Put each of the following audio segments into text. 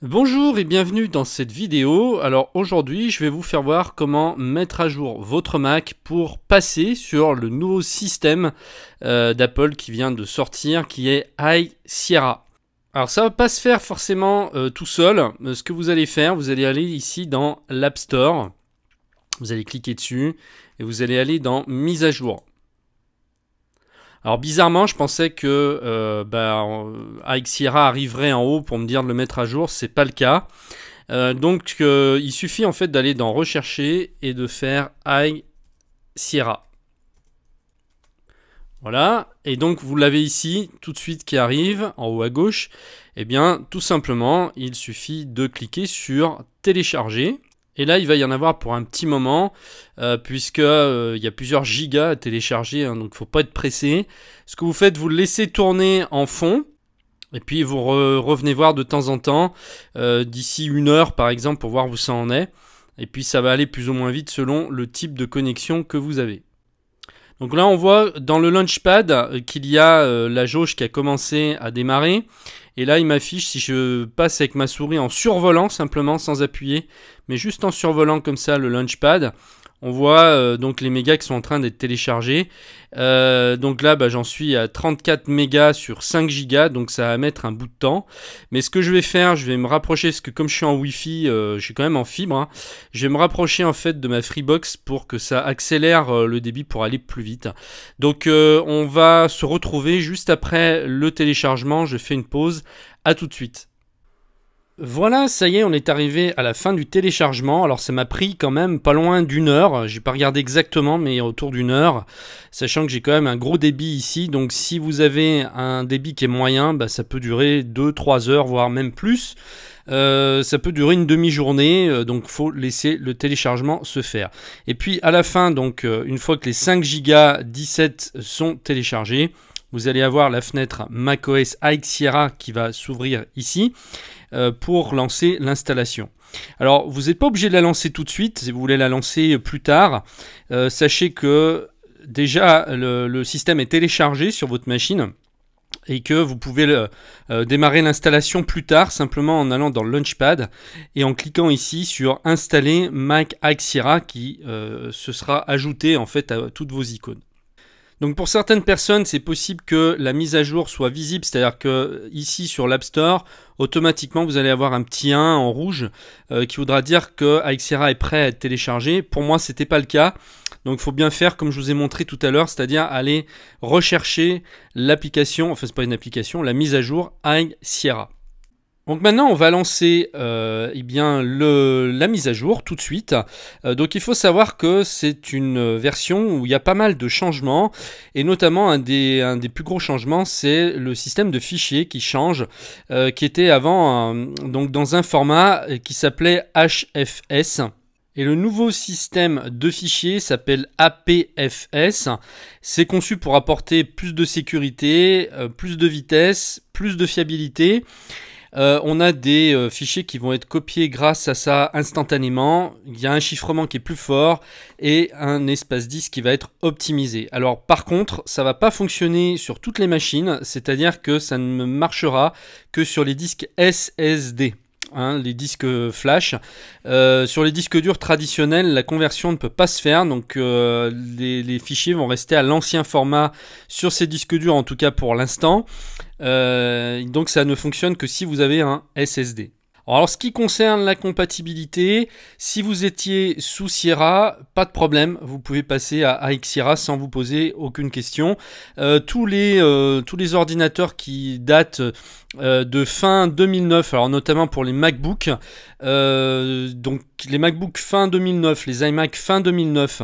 Bonjour et bienvenue dans cette vidéo. Alors aujourd'hui je vais vous faire voir comment mettre à jour votre Mac pour passer sur le nouveau système d'Apple qui vient de sortir, qui est High Sierra. Alors ça va pas se faire forcément tout seul. Ce que vous allez faire, vous allez aller ici dans l'App Store, vous allez cliquer dessus et vous allez aller dans mise à jour. Alors bizarrement, je pensais que High Sierra arriverait en haut pour me dire de le mettre à jour. C'est pas le cas. Il suffit en fait d'aller dans Rechercher et de faire High Sierra. Voilà. Et donc vous l'avez ici tout de suite qui arrive en haut à gauche. Eh bien, tout simplement, il suffit de cliquer sur Télécharger. Et là, il va y en avoir pour un petit moment, puisque il y a plusieurs gigas à télécharger, hein, donc il ne faut pas être pressé. Ce que vous faites, vous le laissez tourner en fond, et puis vous revenez voir de temps en temps, d'ici 1 heure par exemple, pour voir où ça en est. Et puis ça va aller plus ou moins vite selon le type de connexion que vous avez. Donc là, on voit dans le Launchpad qu'il y a la jauge qui a commencé à démarrer. Et là, il m'affiche, si je passe avec ma souris en survolant, simplement, sans appuyer, mais juste en survolant comme ça le Launchpad, on voit donc les mégas qui sont en train d'être téléchargés. Donc là, j'en suis à 34 mégas sur 5 gigas, donc ça va mettre un bout de temps. Mais ce que je vais faire, je vais me rapprocher, parce que comme je suis en Wi-Fi, je suis quand même en fibre, hein, je vais me rapprocher en fait de ma Freebox pour que ça accélère le débit pour aller plus vite. Donc on va se retrouver juste après le téléchargement. Je fais une pause, à tout de suite. Voilà, ça y est, on est arrivé à la fin du téléchargement. Alors ça m'a pris quand même pas loin d'1 heure. J'ai pas regardé exactement, mais autour d'1 heure. Sachant que j'ai quand même un gros débit ici. Donc si vous avez un débit qui est moyen, ça peut durer 2-3 heures, voire même plus. Ça peut durer une demi-journée, donc faut laisser le téléchargement se faire. Et puis à la fin, donc une fois que les 5 Go 17 sont téléchargés, vous allez avoir la fenêtre macOS High Sierra qui va s'ouvrir ici pour lancer l'installation. Alors, vous n'êtes pas obligé de la lancer tout de suite, si vous voulez la lancer plus tard. Sachez que déjà, le système est téléchargé sur votre machine et que vous pouvez démarrer l'installation plus tard, simplement en allant dans le Launchpad et en cliquant ici sur Installer Mac High Sierra qui se sera ajouté en fait à toutes vos icônes. Donc pour certaines personnes, c'est possible que la mise à jour soit visible, c'est-à-dire que ici sur l'App Store, automatiquement vous allez avoir un petit 1 en rouge qui voudra dire que High Sierra est prêt à être téléchargé. Pour moi, c'était pas le cas. Donc il faut bien faire comme je vous ai montré tout à l'heure, c'est-à-dire aller rechercher l'application, enfin c'est pas une application, la mise à jour High Sierra. Donc maintenant on va lancer la mise à jour tout de suite. Donc il faut savoir que c'est une version où il y a pas mal de changements et notamment un des plus gros changements, c'est le système de fichiers qui change, qui était avant donc dans un format qui s'appelait HFS. Et le nouveau système de fichiers s'appelle APFS. C'est conçu pour apporter plus de sécurité, plus de vitesse, plus de fiabilité. On a des fichiers qui vont être copiés grâce à ça instantanément. Il y a un chiffrement qui est plus fort et un espace disque qui va être optimisé. Alors par contre, ça va pas fonctionner sur toutes les machines, c'est-à-dire que ça ne marchera que sur les disques SSD. Les disques flash. Sur les disques durs traditionnels, la conversion ne peut pas se faire, donc les fichiers vont rester à l'ancien format sur ces disques durs, en tout cas pour l'instant. Donc ça ne fonctionne que si vous avez un SSD. Alors, ce qui concerne la compatibilité, si vous étiez sous Sierra, pas de problème, vous pouvez passer à High Sierra sans vous poser aucune question. Tous les ordinateurs qui datent de fin 2009, alors notamment pour les MacBook, donc les MacBook fin 2009, les iMac fin 2009,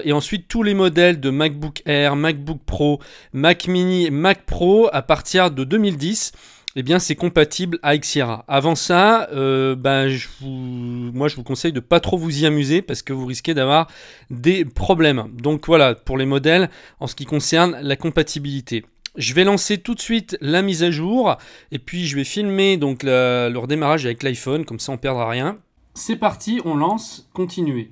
et ensuite tous les modèles de MacBook Air, MacBook Pro, Mac Mini, Mac Pro à partir de 2010. Eh bien, c'est compatible avec Sierra. Avant ça, je vous conseille de pas trop vous y amuser parce que vous risquez d'avoir des problèmes. Donc voilà, pour les modèles, en ce qui concerne la compatibilité. Je vais lancer tout de suite la mise à jour et puis je vais filmer donc le redémarrage avec l'iPhone, comme ça on ne perdra rien. C'est parti, on lance, continuer.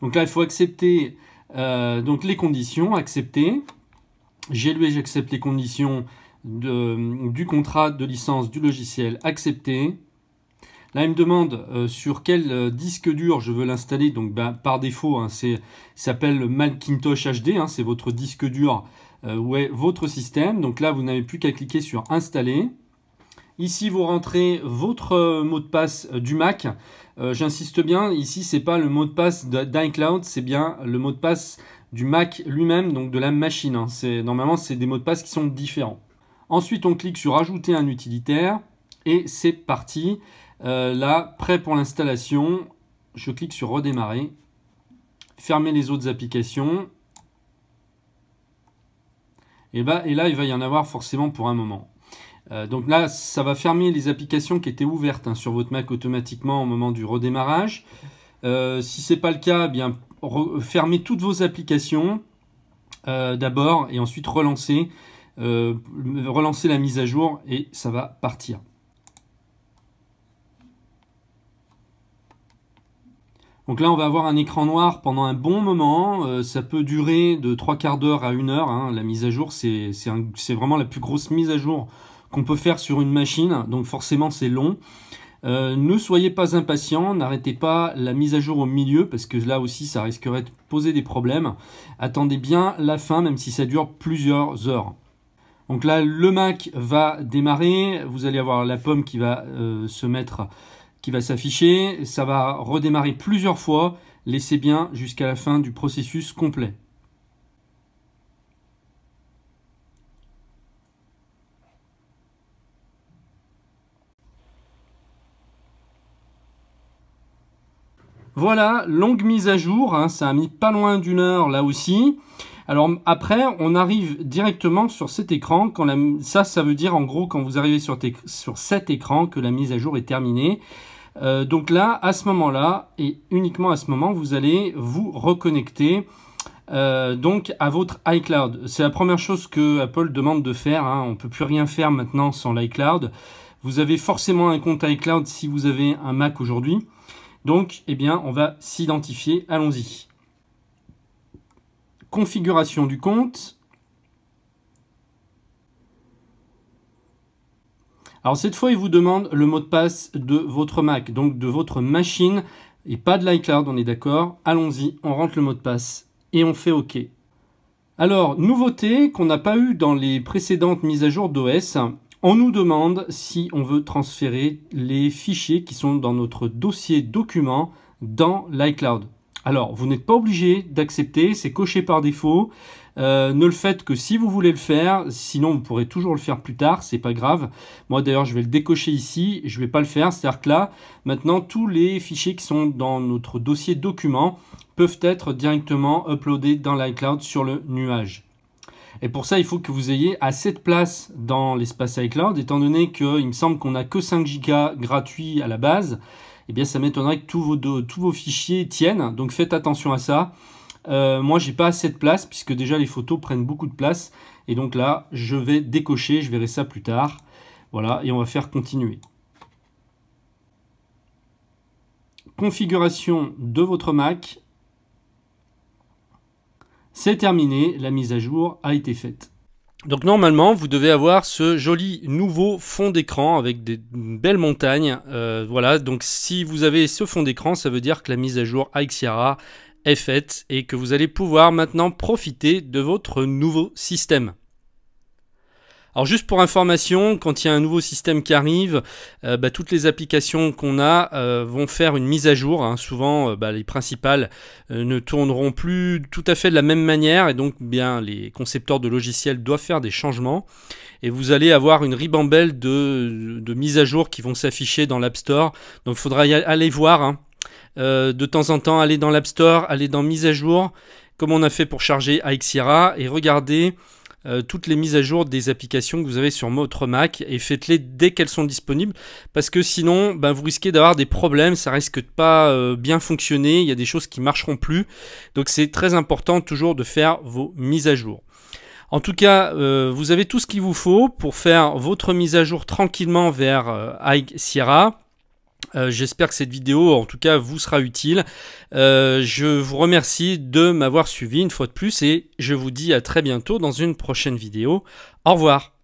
Donc là, il faut accepter donc les conditions, accepter. J'accepte les conditions du contrat de licence du logiciel accepté. Là, il me demande sur quel disque dur je veux l'installer. Donc, par défaut, hein, ça s'appelle le Macintosh HD. Hein, c'est votre disque dur où est votre système. Donc là, vous n'avez plus qu'à cliquer sur Installer. Ici, vous rentrez votre mot de passe du Mac. J'insiste bien, ici, c'est pas le mot de passe d'iCloud, c'est bien le mot de passe du Mac lui-même, donc de la machine. Hein. Normalement, c'est des mots de passe qui sont différents. Ensuite, on clique sur Ajouter un utilitaire et c'est parti. Là, prêt pour l'installation, je clique sur Redémarrer, fermer les autres applications, et là, il va y en avoir forcément pour un moment. Donc là, ça va fermer les applications qui étaient ouvertes sur votre Mac automatiquement au moment du redémarrage. Si ce n'est pas le cas, eh bien, fermez toutes vos applications d'abord et ensuite relancez la mise à jour et ça va partir. Donc là, on va avoir un écran noir pendant un bon moment. Ça peut durer de 3/4 d'heure à 1 heure. Hein. La mise à jour, c'est vraiment la plus grosse mise à jour qu'on peut faire sur une machine. Donc forcément, c'est long. Ne soyez pas impatient. N'arrêtez pas la mise à jour au milieu parce que là aussi, ça risquerait de poser des problèmes. Attendez bien la fin, même si ça dure plusieurs heures. Donc là, le Mac va démarrer. Vous allez avoir la pomme qui va qui va s'afficher, ça va redémarrer plusieurs fois, laissez bien jusqu'à la fin du processus complet. Voilà, longue mise à jour, hein, ça a mis pas loin d'1 heure là aussi. Alors après, on arrive directement sur cet écran. Ça veut dire en gros quand vous arrivez sur cet écran que la mise à jour est terminée. Donc là, à ce moment-là, et uniquement à ce moment, vous allez vous reconnecter donc à votre iCloud. C'est la première chose que Apple demande de faire. Hein. On ne peut plus rien faire maintenant sans l'iCloud. Vous avez forcément un compte iCloud si vous avez un Mac aujourd'hui. Donc, eh bien, on va s'identifier. Allons-y. Configuration du compte. Alors cette fois, il vous demande le mot de passe de votre Mac, donc de votre machine, et pas de l'iCloud, on est d'accord. Allons-y, on rentre le mot de passe et on fait OK. Alors, nouveauté qu'on n'a pas eu dans les précédentes mises à jour d'OS, on nous demande si on veut transférer les fichiers qui sont dans notre dossier documents dans l'iCloud. Alors, vous n'êtes pas obligé d'accepter, c'est coché par défaut. Ne le faites que si vous voulez le faire, sinon vous pourrez toujours le faire plus tard, c'est pas grave. Moi d'ailleurs je vais le décocher ici, je vais pas le faire, c'est-à-dire que là, maintenant tous les fichiers qui sont dans notre dossier documents peuvent être directement uploadés dans l'iCloud sur le nuage. Et pour ça, il faut que vous ayez assez de place dans l'espace iCloud, étant donné qu'il me semble qu'on n'a que 5 Go gratuits à la base, eh bien ça m'étonnerait que tous vos fichiers tiennent, donc faites attention à ça. Moi, j'ai pas assez de place puisque déjà les photos prennent beaucoup de place. Et donc là, je vais décocher, je verrai ça plus tard. Voilà, et on va faire continuer. Configuration de votre Mac. C'est terminé, la mise à jour a été faite. Donc normalement, vous devez avoir ce joli nouveau fond d'écran avec des belles montagnes. Voilà, donc si vous avez ce fond d'écran, ça veut dire que la mise à jour iXiara est faite et que vous allez pouvoir maintenant profiter de votre nouveau système. Alors juste pour information, quand il y a un nouveau système qui arrive, toutes les applications qu'on a vont faire une mise à jour. Hein. Souvent, les principales ne tourneront plus tout à fait de la même manière et donc bien les concepteurs de logiciels doivent faire des changements. Et vous allez avoir une ribambelle de mises à jour qui vont s'afficher dans l'App Store. Donc il faudra aller voir. Hein. De temps en temps, aller dans l'App Store, aller dans mise à jour, comme on a fait pour charger iXiara, et regardez toutes les mises à jour des applications que vous avez sur votre Mac, et faites-les dès qu'elles sont disponibles, parce que sinon, vous risquez d'avoir des problèmes, ça risque de pas bien fonctionner, il y a des choses qui marcheront plus, donc c'est très important toujours de faire vos mises à jour. En tout cas, vous avez tout ce qu'il vous faut pour faire votre mise à jour tranquillement vers iXiara. J'espère que cette vidéo, en tout cas, vous sera utile. Je vous remercie de m'avoir suivi une fois de plus et je vous dis à très bientôt dans une prochaine vidéo. Au revoir.